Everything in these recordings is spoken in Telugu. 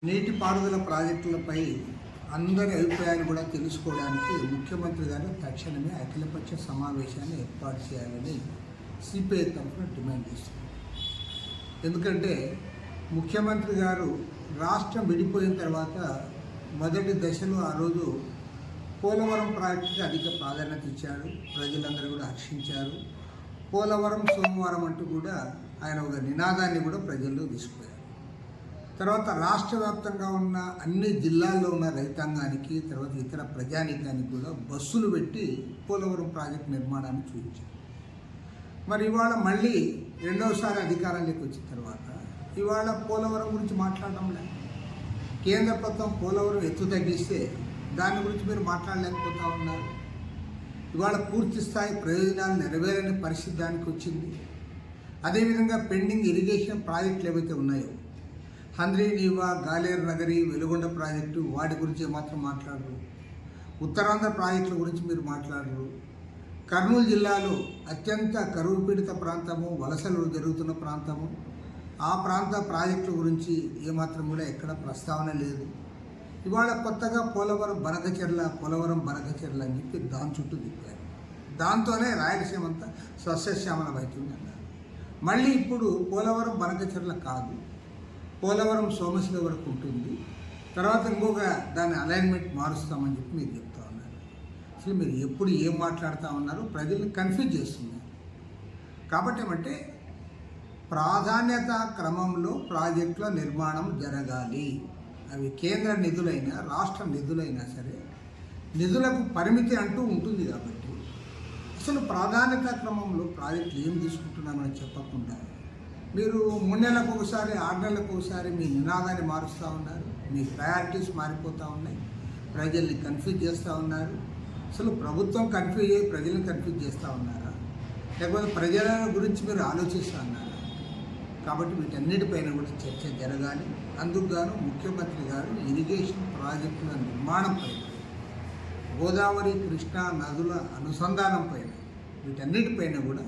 నీటిపారుదల ప్రాజెక్టులపై అందరి అభిప్రాయాలు కూడా తెలుసుకోవడానికి ముఖ్యమంత్రి గారు తక్షణమే అఖిలపక్ష సమావేశాన్ని ఏర్పాటు చేయాలని సిపిఐ తరఫున డిమాండ్ చేస్తుంది. ఎందుకంటే ముఖ్యమంత్రి గారు రాష్ట్రం విడిపోయిన తర్వాత మొదటి దశలో ఆ రోజు పోలవరం ప్రాజెక్టుకి అధిక ప్రాధాన్యత ఇచ్చాడు. ప్రజలందరూ కూడా హర్షించారు. పోలవరం సోమవారం అంటూ కూడా ఆయన ఒక నినాదాన్ని కూడా ప్రజల్లో తీసుకుపోయారు. తర్వాత రాష్ట్ర వ్యాప్తంగా ఉన్న అన్ని జిల్లాల్లో ఉన్న రైతాంగానికి తర్వాత ఇతర ప్రజానీకానికి కూడా బస్సులు పెట్టి పోలవరం ప్రాజెక్టు నిర్మాణాన్ని చూపించారు. మరి ఇవాళ మళ్ళీ రెండవసారి అధికారంలోకి వచ్చిన తర్వాత ఇవాళ పోలవరం గురించి మాట్లాడడం లేదు. కేంద్ర ప్రభుత్వం పోలవరం ఎత్తు తగ్గిస్తే దాని గురించి మీరు మాట్లాడలేకపోతా ఉన్నారు. ఇవాళ పూర్తి స్థాయి ప్రయోజనాలు నెరవేరని పరిస్థితి దానికి వచ్చింది. అదేవిధంగా పెండింగ్ ఇరిగేషన్ ప్రాజెక్టులు ఏవైతే ఉన్నాయో హంద్రీ నీవా, గాలేరు నగరి, వెలుగొండ ప్రాజెక్టు వాటి గురించి మాత్రం మాట్లాడరు. ఉత్తరాంధ్ర ప్రాజెక్టుల గురించి మీరు మాట్లాడరు. కర్నూలు జిల్లాలో అత్యంత కరువు పీడిత ప్రాంతము, వలసలు జరుగుతున్న ప్రాంతము, ఆ ప్రాంత ప్రాజెక్టుల గురించి ఏమాత్రం కూడా ఎక్కడ ప్రస్తావన లేదు. ఇవాళ కొత్తగా పోలవరం బనకచెర్ల అని చెప్పి దాని చుట్టూ తిప్పారు. దాంతోనే రాయలసీమ అంతా సస్యశ్యామలం అవుతుంది అన్నారు. మళ్ళీ ఇప్పుడు పోలవరం బనకచెర్ల కాదు, పోలవరం సోమశిల వరకు ఉంటుంది. తర్వాత ఇంకొక దాని అలైన్మెంట్ మారుస్తామని చెప్పి మీరు చెప్తా ఉన్నారు. అసలు మీరు ఎప్పుడు ఏం మాట్లాడుతూ ఉన్నారు? ప్రజల్ని కన్ఫ్యూజ్ చేస్తున్నారు. కాబట్టి ఏమంటే ప్రాధాన్యత క్రమంలో ప్రాజెక్టుల నిర్మాణం జరగాలి. అవి కేంద్ర నిధులైనా రాష్ట్ర నిధులైనా సరే నిధులకు పరిమితి అంటూ ఉంటుంది. కాబట్టి అసలు ప్రాధాన్యత క్రమంలో ప్రాజెక్టులు ఏం తీసుకుంటున్నామని చెప్పకుండా మీరు 3 నెలలకు ఒకసారి 6 నెలలకు ఒకసారి మీ నినాదాన్ని మారుస్తూ ఉన్నారు. మీ ప్రయారిటీస్ మారిపోతూ ఉన్నాయి. ప్రజల్ని కన్ఫ్యూజ్ చేస్తూ ఉన్నారు. అసలు ప్రభుత్వం కన్ఫ్యూజ్ అయ్యి ప్రజల్ని కన్ఫ్యూజ్ చేస్తూ ఉన్నారా, లేకపోతే ప్రజల గురించి మీరు ఆలోచిస్తూ ఉన్నారా? కాబట్టి వీటన్నిటిపైన కూడా చర్చ జరగాలి. అందుకు గాను ముఖ్యమంత్రి గారు ఇరిగేషన్ ప్రాజెక్టుల నిర్మాణం పైన, గోదావరి కృష్ణా నదుల అనుసంధానం పైన, వీటన్నిటిపైన కూడా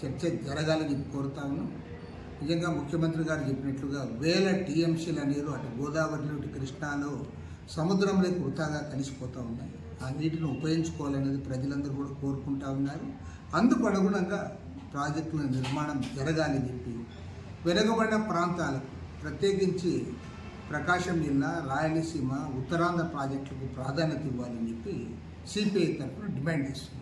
చర్చ జరగాలని కోరుతా ఉన్నాం. నిజంగా ముఖ్యమంత్రి గారు చెప్పినట్లుగా వేల టీఎంసీల నీరు అటు గోదావరిలో ఇటు కృష్ణాలో సముద్రంలోకి వృతాగా కలిసిపోతూ ఉన్నాయి. ఆ నీటిని ఉపయోగించుకోవాలనేది ప్రజలందరూ కూడా కోరుకుంటా ఉన్నారు. అందుకు అనుగుణంగా ప్రాజెక్టుల నిర్మాణం జరగాలని చెప్పి వెనుకబడిన ప్రాంతాలకు ప్రత్యేకించి ప్రకాశం జిల్లా, రాయలసీమ, ఉత్తరాంధ్ర ప్రాజెక్టులకు ప్రాధాన్యత ఇవ్వాలని చెప్పి సిపిఐ తరఫున డిమాండ్ చేస్తుంది.